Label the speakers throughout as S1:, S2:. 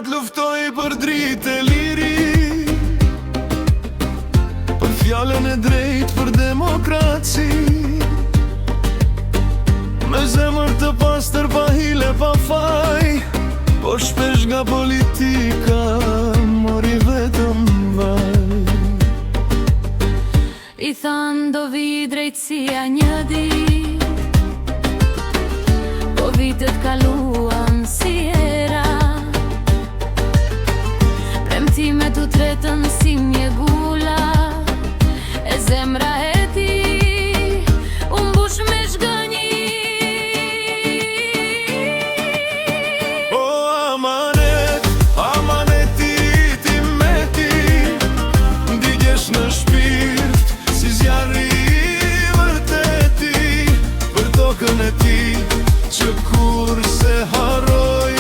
S1: natë luftoj për dritë e liri, për fjallën e drejt për demokraci. Me zemër të pastër pa hile pa faj, por shpesh nga politika mori vetëm vaj.
S2: I thanë do vi drejtësia një dit, po vitet kaluan si era. Premtimet u tretën si mjegula, e zemra e ti u mbush me shgënji.
S1: O amanet, amaneti ti me ti, ndigjesh në shpirt si zjarri i vërteti, për tokën e ti që kur se harroj,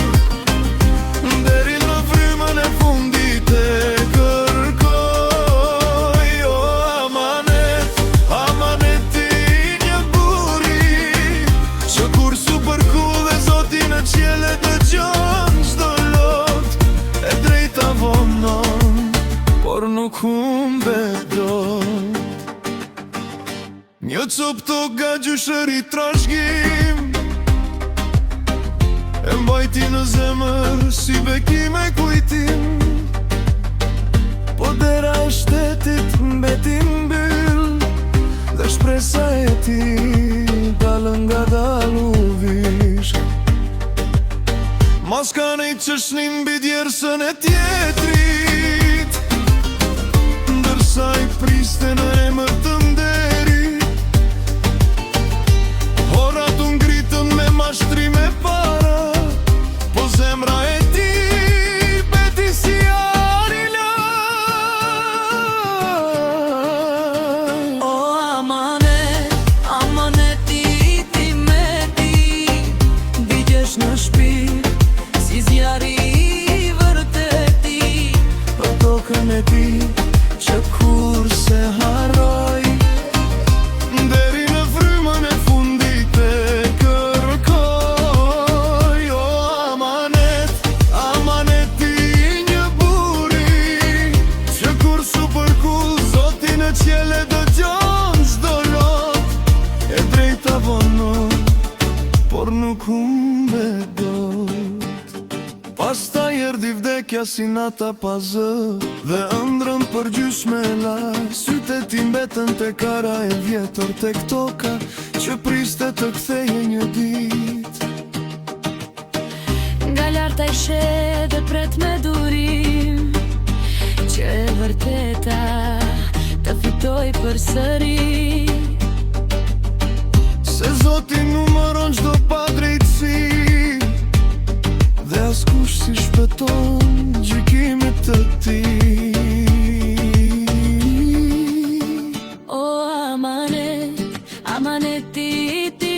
S1: deri në frymën e fundit e kërkoj. O amanet, amaneti një buri, që kur super cool dhe Zoti në qiell e dëgjon çdo lot, e drejta vonon, por nuk humbet dot. Një cop tok nga gjyshëri trashëgim, e mbajti në zemër si bekim e kujtim, po dera e shtetit mbeti mbyll, dhe shpresa e ti dalën nga dalu vishk. Mas ka nejt që shnin mbi djersën e tjetrit, ndërsa i priste në emër të nderit. Horat u ngritën me mashtrim e para, po zemra e ti beti si ari laj.
S2: O amanet, amaneti ti me ti, ndigjesh në shpirt si zjarri i vërteti,
S1: Për tokën e ti që kur se harroj, deri në frymën e fundit e kërkoj. O amanet, amaneti një buri, që kur super cool Zoti në qiell e dëgjon çdo lot, e drejta vonon, por nuk humbet dot. Pastaj erdhi vdekja si nata pa zë, dhe ëndrrën për gjysmë e la. Sytë e ti mbetën te kara e vjetër tek toka, që priste të ktheje një dit.
S2: nga larta i she dhe pret me durim, që e vërteta të fitoj përsëri.
S1: Se Zoti numëron çdo padrejtësi, dhe askush si shpëton gjykimit të tij.
S2: O amanet, amaneti ti